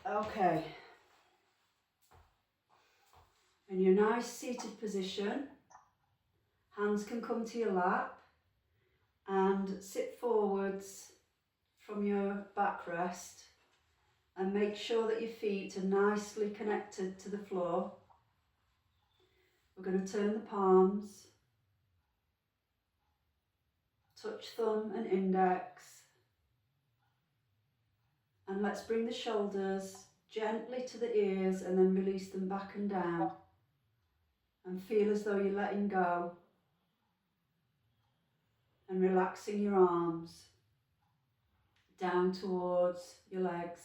Okay. In your nice seated position, hands can come to your lap and sit forwards from your backrest and make sure that your feet are nicely connected to the floor. We're going to turn the palms, touch thumb and index, and let's bring the shoulders gently to the ears and then release them back and down, and feel as though you're letting go and relaxing your arms down towards your legs.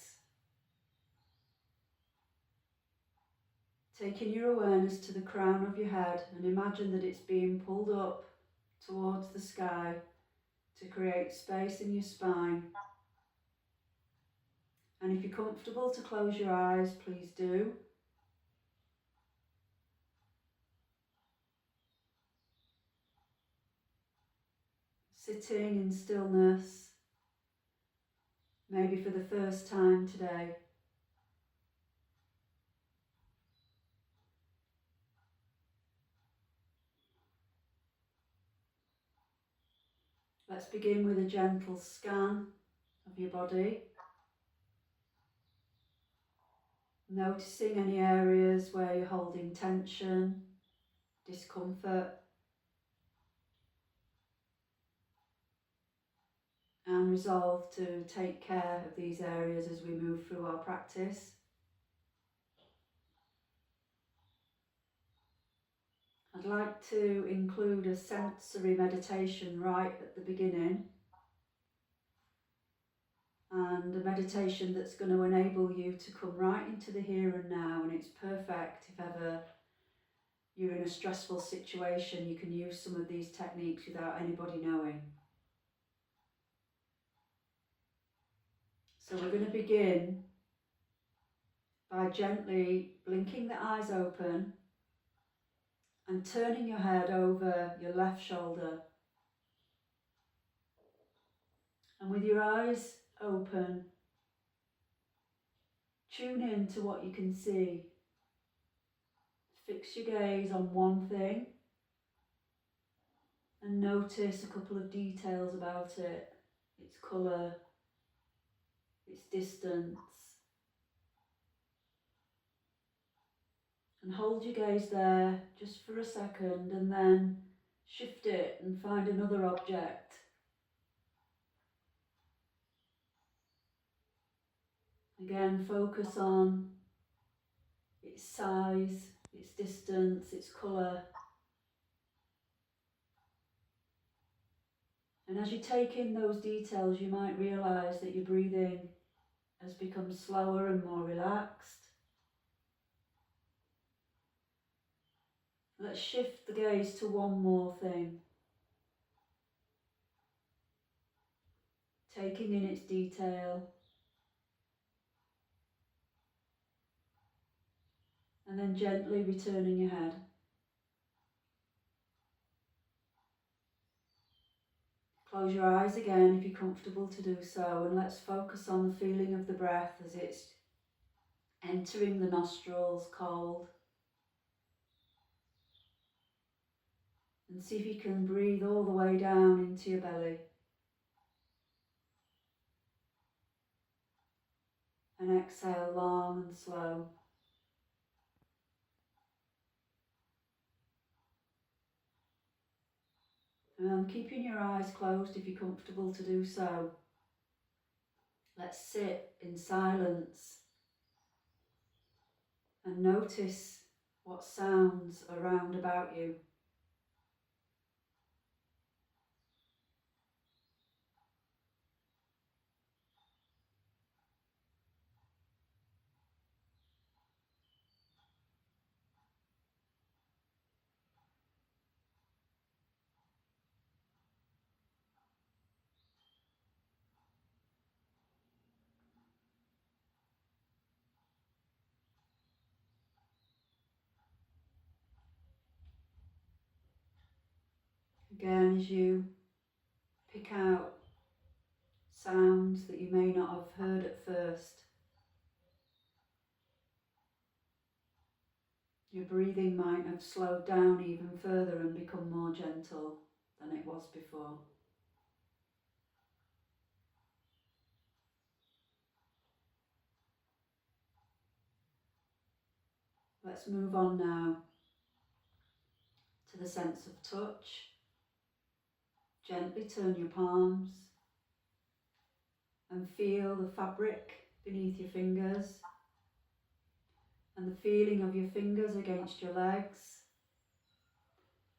Taking your awareness to the crown of your head and imagine that it's being pulled up towards the sky to create space in your spine. And if you're comfortable to close your eyes, please do. Sitting in stillness, maybe for the first time today. Let's begin with a gentle scan of your body. Noticing any areas where you're holding tension, discomfort, and resolve to take care of these areas as we move through our practice. I'd like to include a sensory meditation right at the beginning, and a meditation that's going to enable you to come right into the here and now, and it's perfect if ever you're in a stressful situation. You can use some of these techniques without anybody knowing. So we're going to begin by gently blinking the eyes open and turning your head over your left shoulder. And with your eyes open, tune in to what you can see. Fix your gaze on one thing and notice a couple of details about it. Its colour, its distance. And hold your gaze there just for a second and then shift it and find another object. Again, focus on its size, its distance, its colour. And as you take in those details, you might realise that your breathing has become slower and more relaxed. Let's shift the gaze to one more thing. Taking in its detail. And then gently returning your head. Close your eyes again if you're comfortable to do so, and let's focus on the feeling of the breath as it's entering the nostrils cold. And see if you can breathe all the way down into your belly. And exhale long and slow. And keeping your eyes closed if you're comfortable to do so. Let's sit in silence and notice what sounds are round about you. Again, as you pick out sounds that you may not have heard at first, Your breathing might have slowed down even further and become more gentle than it was before. Let's move on now to the sense of touch. Gently turn your palms and feel the fabric beneath your fingers and the feeling of your fingers against your legs,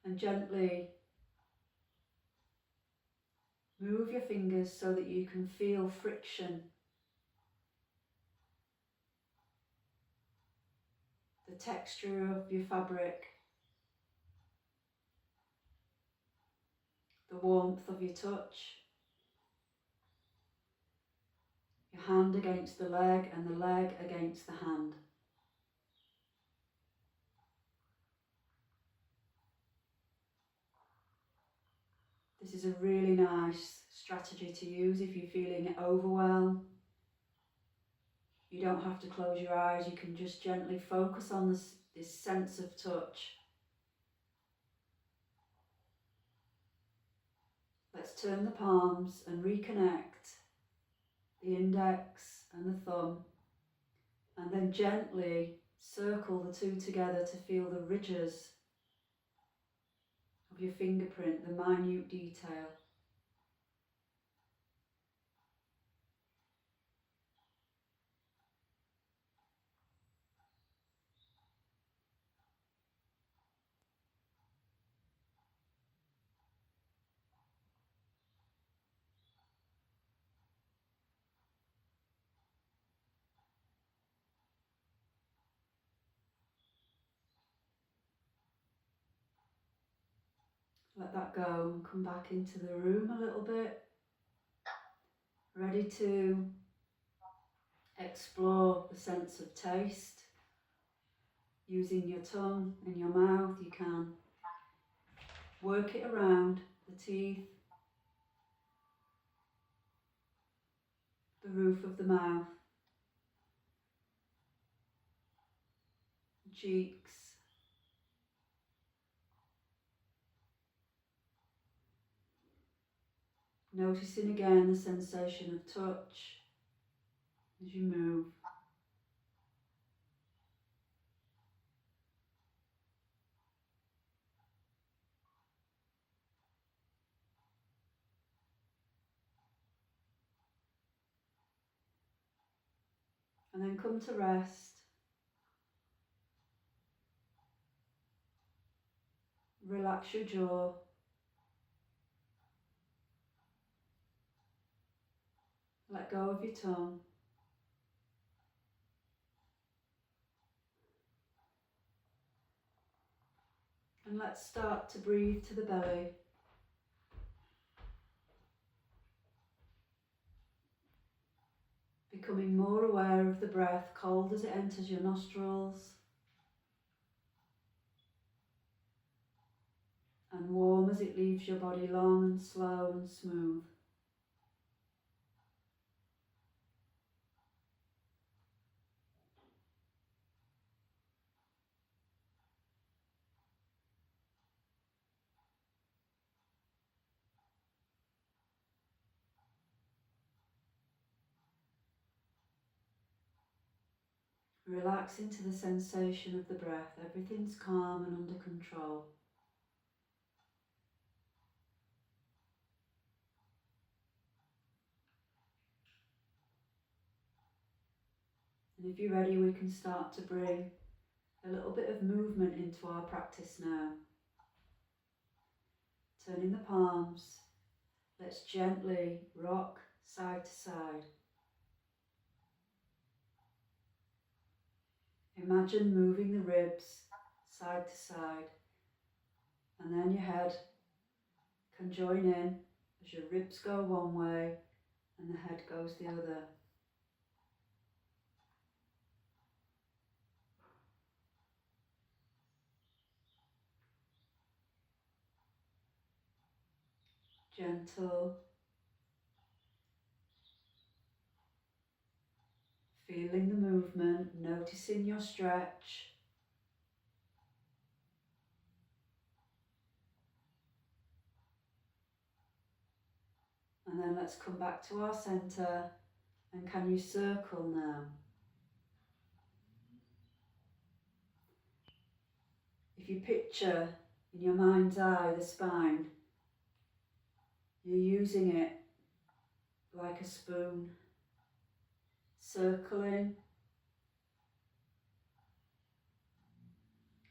and gently move your fingers so that you can feel friction, the texture of your fabric, the warmth of your touch, your hand against the leg and the leg against the hand. This is a really nice strategy to use if you're feeling overwhelmed. You don't have to close your eyes, you can just gently focus on this sense of touch. Let's turn the palms and reconnect the index and the thumb, and then gently circle the two together to feel the ridges of your fingerprint, the minute detail. Let that go and come back into the room a little bit, ready to explore the sense of taste. Using your tongue and your mouth, you can work it around the teeth, the roof of the mouth, the cheeks, noticing again the sensation of touch as you move. And then come to rest. Relax your jaw. Let go of your tongue. And let's start to breathe to the belly. Becoming more aware of the breath, cold as it enters your nostrils and warm as it leaves your body, long and slow and smooth. Relax into the sensation of the breath. Everything's calm and under control. And if you're ready, we can start to bring a little bit of movement into our practice now. Turning the palms, let's gently rock side to side. Imagine moving the ribs side to side, and then your head can join in as your ribs go one way and the head goes the other. Gentle, feeling the movement, noticing your stretch. And then let's come back to our centre, and can you circle now? If you picture in your mind's eye the spine, you're using it like a spoon, circling,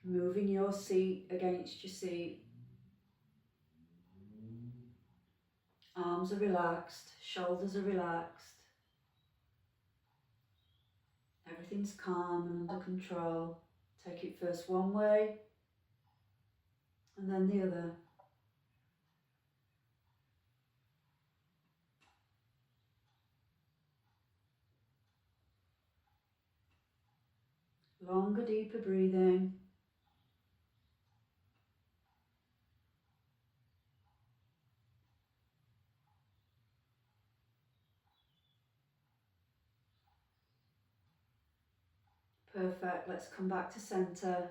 moving your seat against your seat. Arms are relaxed, shoulders are relaxed. Everything's calm and under control. Take it first one way and then the other. Longer, deeper breathing. Perfect. Let's come back to centre.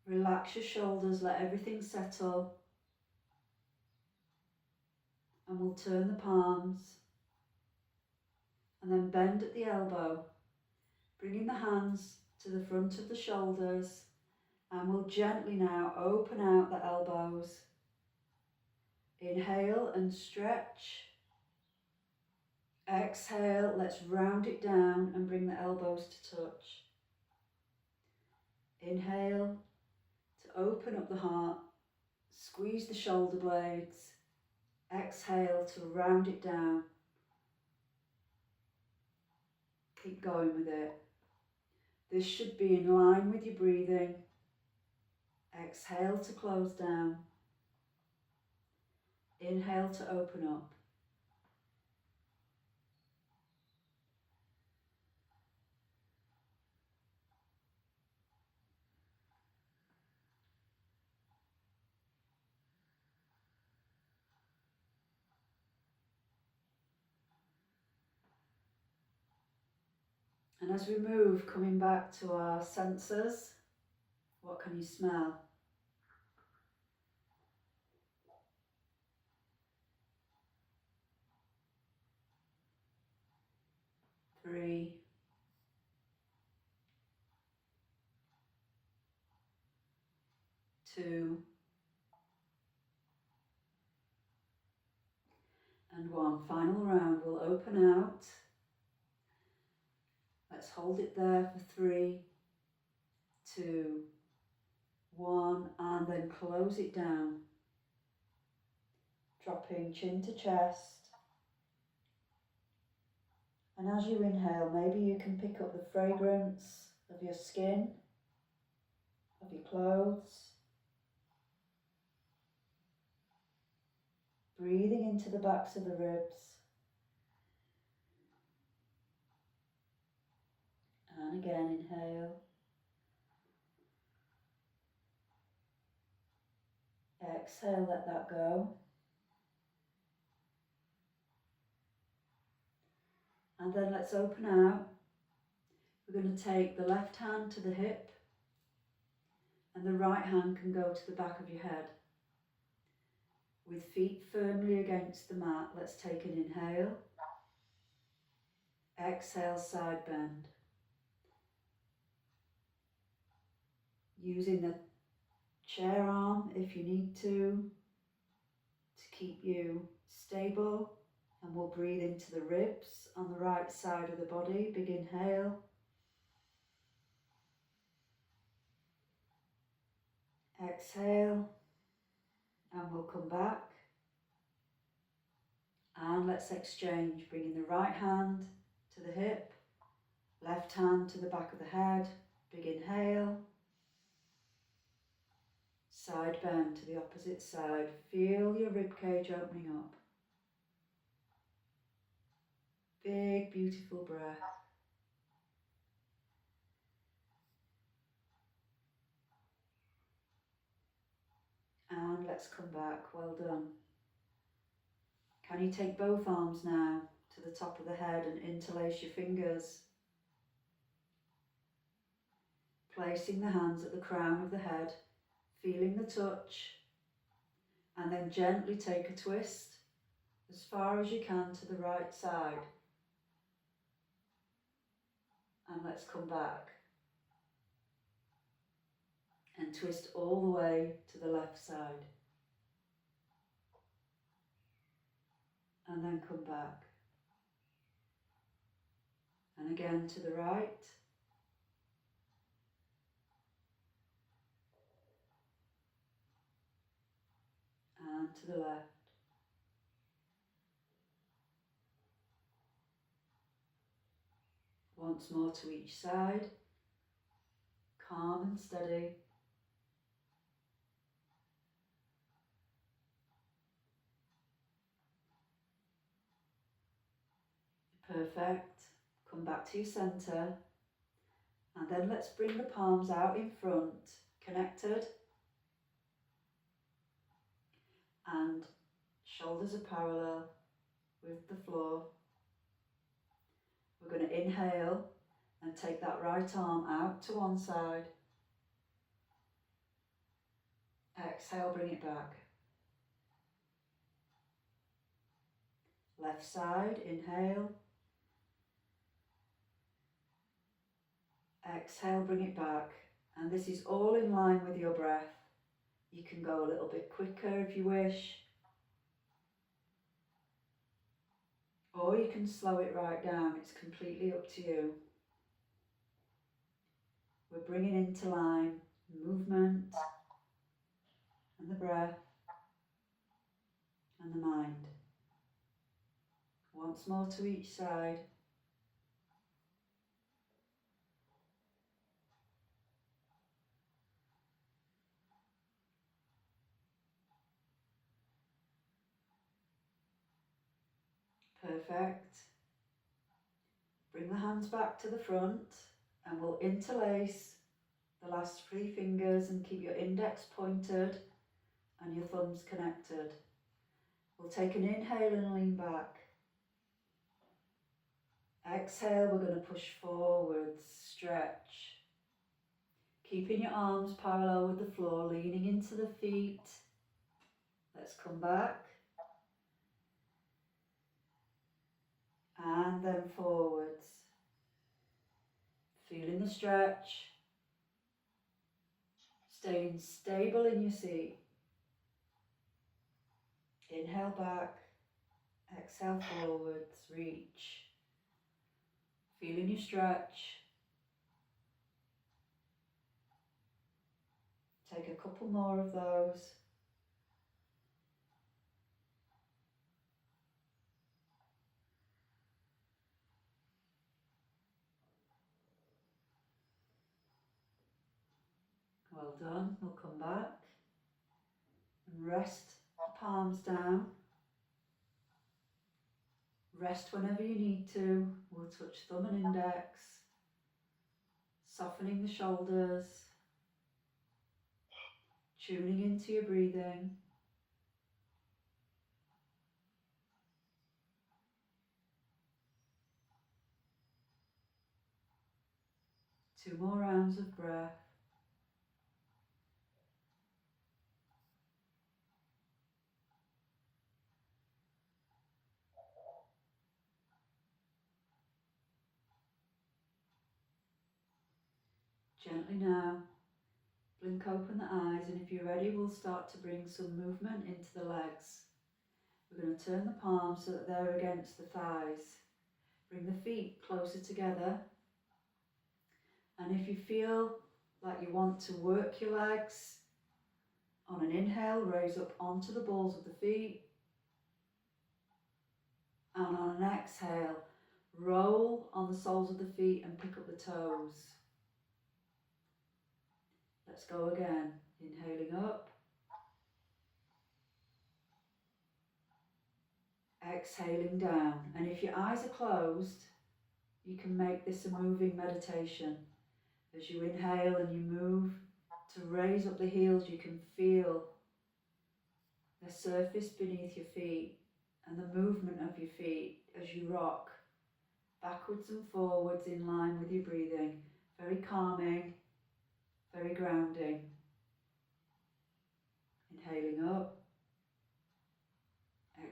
Relax your shoulders, let everything settle. And we'll turn the palms. And then bend at the elbow. Bringing the hands to the front of the shoulders. And we'll gently now open out the elbows. Inhale and stretch. Exhale, let's round it down and bring the elbows to touch. Inhale to open up the heart, squeeze the shoulder blades. Exhale to round it down. Keep going with it. This should be in line with your breathing. Exhale to close down. Inhale to open up. And as we move, coming back to our senses, what can you smell? 3, 2, and 1. Final round, we'll open out. Let's hold it there for 3, 2, 1, and then close it down. Dropping chin to chest. And as you inhale, maybe you can pick up the fragrance of your skin, of your clothes. Breathing into the backs of the ribs. And again, inhale. Exhale, let that go. And then let's open out. We're going to take the left hand to the hip and the right hand can go to the back of your head. With feet firmly against the mat, let's take an inhale. Exhale, side bend. Using the chair arm if you need to keep you stable. And we'll breathe into the ribs on the right side of the body. Big inhale. Exhale. And we'll come back. And let's exchange, bringing the right hand to the hip, left hand to the back of the head. Big inhale. Side bend to the opposite side. Feel your rib cage opening up. Big, beautiful breath. And let's come back. Well done. Can you take both arms now to the top of the head and interlace your fingers? Placing the hands at the crown of the head, feeling the touch, and then gently take a twist. as far as you can to the right side. And let's come back and twist all the way to the left side. And then come back. And again to the right. And to the left. Once more to each side. Calm and steady. Perfect. Come back to your centre. And then let's bring the palms out in front, connected. And shoulders are parallel with the floor. We're going to inhale and take that right arm out to one side. Exhale, bring it back. Left side, inhale. Exhale, bring it back. And this is all in line with your breath. You can go a little bit quicker if you wish. Or you can slow it right down. It's completely up to you. We're bringing into line movement and the breath and the mind. Once more to each side. Perfect. Bring the hands back to the front and we'll interlace the last 3 fingers and keep your index pointed and your thumbs connected. We'll take an inhale and lean back. Exhale, we're going to push forwards, stretch. Keeping your arms parallel with the floor, leaning into the feet. Let's come back. And then forwards. Feeling the stretch. Staying stable in your seat. Inhale back. Exhale forwards, reach. Feeling your stretch. Take a couple more of those. Well done. We'll come back and rest the palms down. Rest whenever you need to. We'll touch thumb and index. Softening the shoulders. Tuning into your breathing. Two more rounds of breath. Gently now, blink open the eyes, and if you're ready, we'll start to bring some movement into the legs. We're going to turn the palms so that they're against the thighs. Bring the feet closer together. And if you feel like you want to work your legs, on an inhale, raise up onto the balls of the feet. And on an exhale, roll on the soles of the feet and pick up the toes. Let's go again. Inhaling up. Exhaling down. And if your eyes are closed, you can make this a moving meditation. As you inhale and you move to raise up the heels, you can feel the surface beneath your feet and the movement of your feet as you rock backwards and forwards in line with your breathing. Very calming, very grounding. Inhaling up,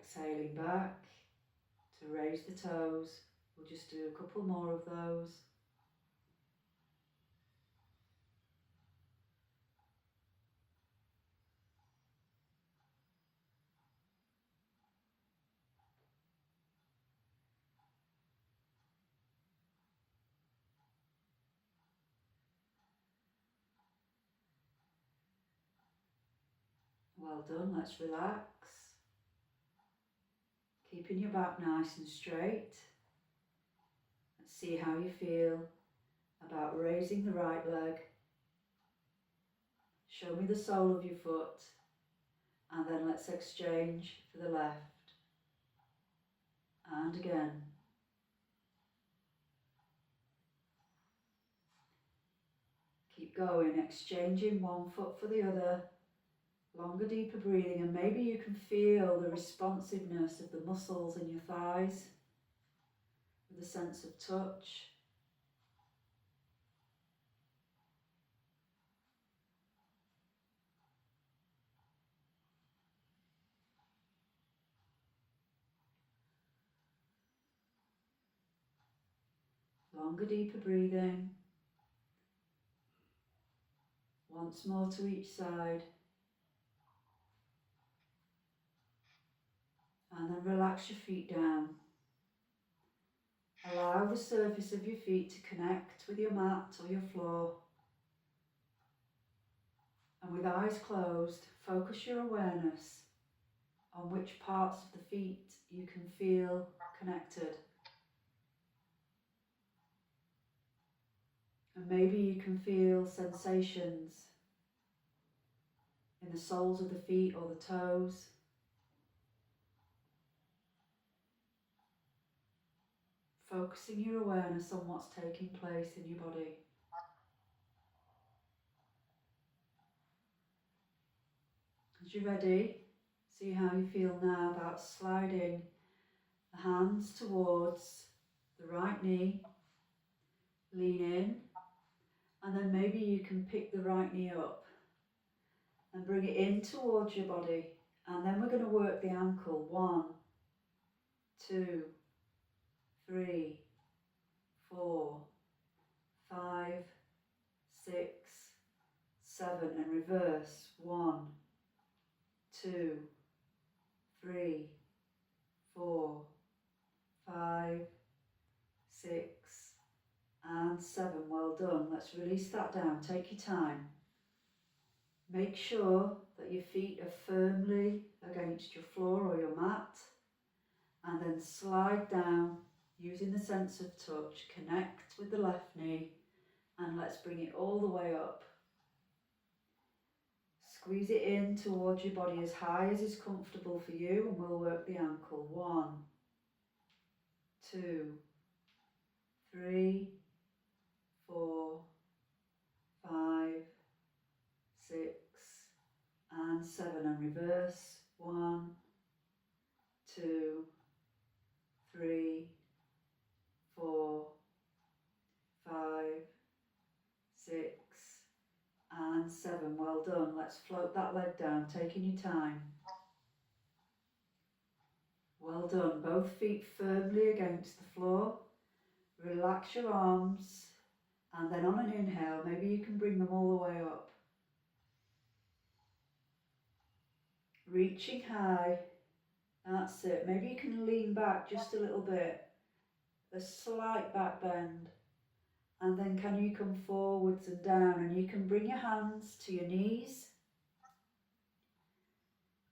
Exhaling back to raise the toes. We'll just do a couple more of those. Well done, let's relax. Keeping your back nice and straight. Let's see how you feel about raising the right leg. Show me the sole of your foot, and then let's exchange for the left. And again. Keep going, exchanging one foot for the other. Longer, deeper breathing, and maybe you can feel the responsiveness of the muscles in your thighs with a sense of touch. Longer, deeper breathing. Once more to each side. And then relax your feet down. Allow the surface of your feet to connect with your mat or your floor. And with eyes closed, focus your awareness on which parts of the feet you can feel connected. And maybe you can feel sensations in the soles of the feet or the toes. Focusing your awareness on what's taking place in your body. As you're ready, see how you feel now about sliding the hands towards the right knee. Lean in, and then maybe you can pick the right knee up and bring it in towards your body. And then we're going to work the ankle. 1, 2, 3, 4, 5, 6, 7, and reverse. 1, 2, 3, 4, 5, 6, and 7. Well done. Let's release that down. Take your time. Make sure that your feet are firmly against your floor or your mat, and then slide down using the sense of touch. Connect with the left knee, and let's bring it all the way up. Squeeze it in towards your body as high as is comfortable for you, and we'll work the ankle. 1, 2, 3, 4, 5, 6, and 7, and reverse. 1, 2, 3, 4, 5, 6, and 7. Well done. Let's float that leg down, taking your time. Well done. Both feet firmly against the floor. Relax your arms, and then on an inhale, maybe you can bring them all the way up. Reaching high. That's it. Maybe you can lean back just a little bit. A slight back bend. And then can you come forwards and down, and you can bring your hands to your knees,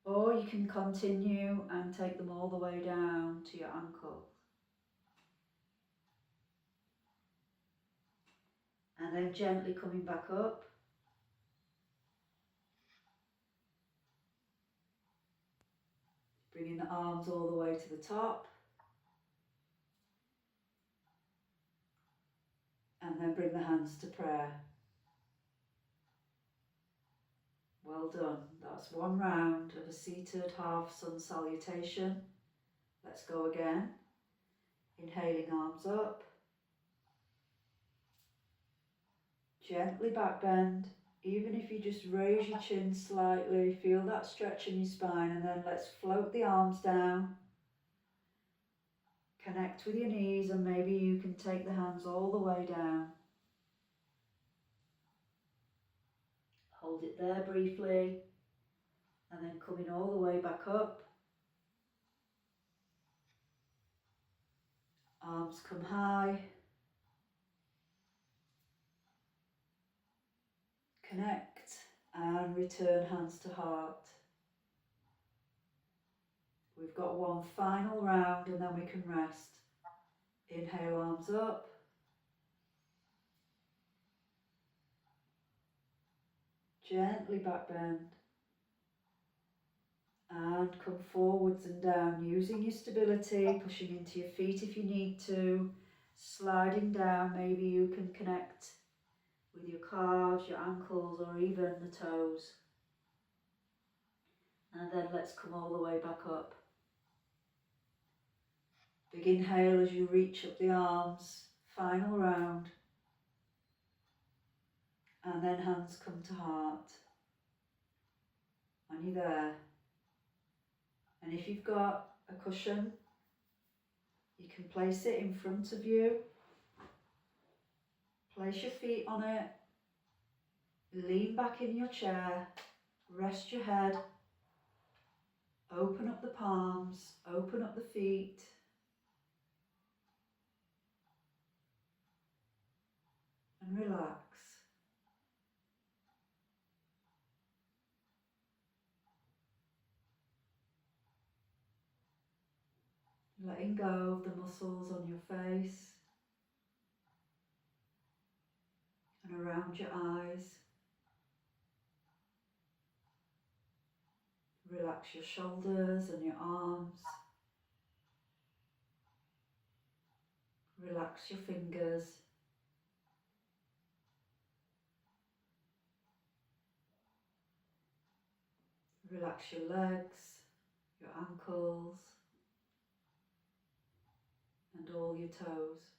or you can continue and take them all the way down to your ankle. And then gently coming back up. Bringing the arms all the way to the top. And then bring the hands to prayer. Well done. That's one round of a seated half sun salutation. Let's go again. Inhaling, arms up. Gently back bend. Even if you just raise your chin slightly, feel that stretch in your spine, and then let's float the arms down. Connect with your knees, and maybe you can take the hands all the way down. Hold it there briefly, and then coming all the way back up. Arms come high. Connect and return hands to heart. We've got one final round and then we can rest. Inhale, arms up. Gently back bend. And come forwards and down, using your stability, pushing into your feet if you need to. Sliding down, maybe you can connect with your calves, your ankles, or even the toes. And then let's come all the way back up. Big inhale as you reach up the arms. Final round. And then hands come to heart. And you're there. And if you've got a cushion, you can place it in front of you. Place your feet on it. Lean back in your chair. Rest your head. Open up the palms. Open up the feet. And relax. Letting go of the muscles on your face and around your eyes. Relax your shoulders and your arms. Relax your fingers. Relax your legs, your ankles, and all your toes.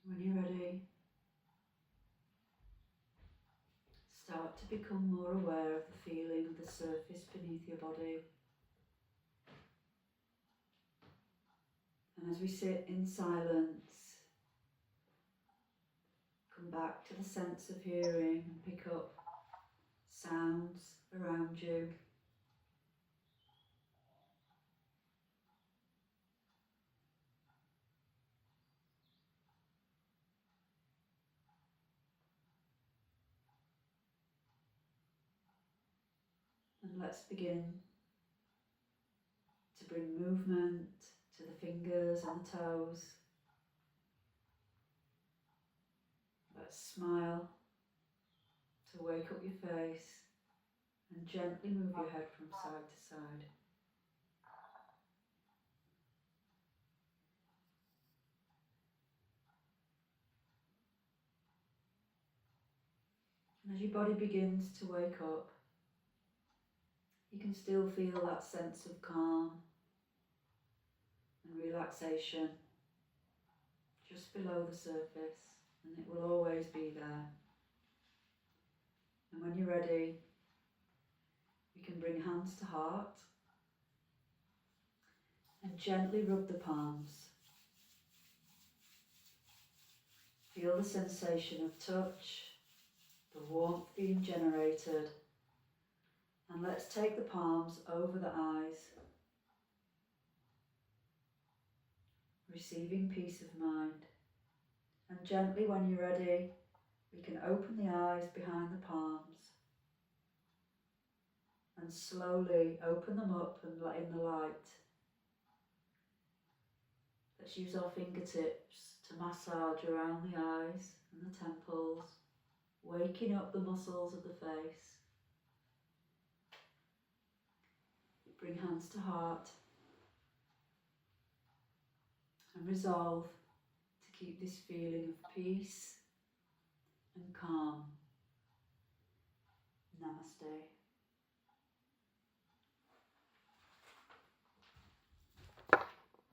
When you're ready, start to become more aware of the feeling of the surface beneath your body. And as we sit in silence, come back to the sense of hearing and pick up sounds around you. And let's begin to bring movement to the fingers and the toes. Let's smile to wake up your face and gently move your head from side to side. And as your body begins to wake up, you can still feel that sense of calm and relaxation just below the surface, and it will always be there. And when you're ready, you can bring hands to heart and gently rub the palms. Feel the sensation of touch, the warmth being generated, and let's take the palms over the eyes, receiving peace of mind. And gently, when you're ready, we can open the eyes behind the palms and slowly open them up and let in the light. Let's use our fingertips to massage around the eyes and the temples, waking up the muscles of the face. Bring hands to heart and resolve to keep this feeling of peace and calm. Namaste.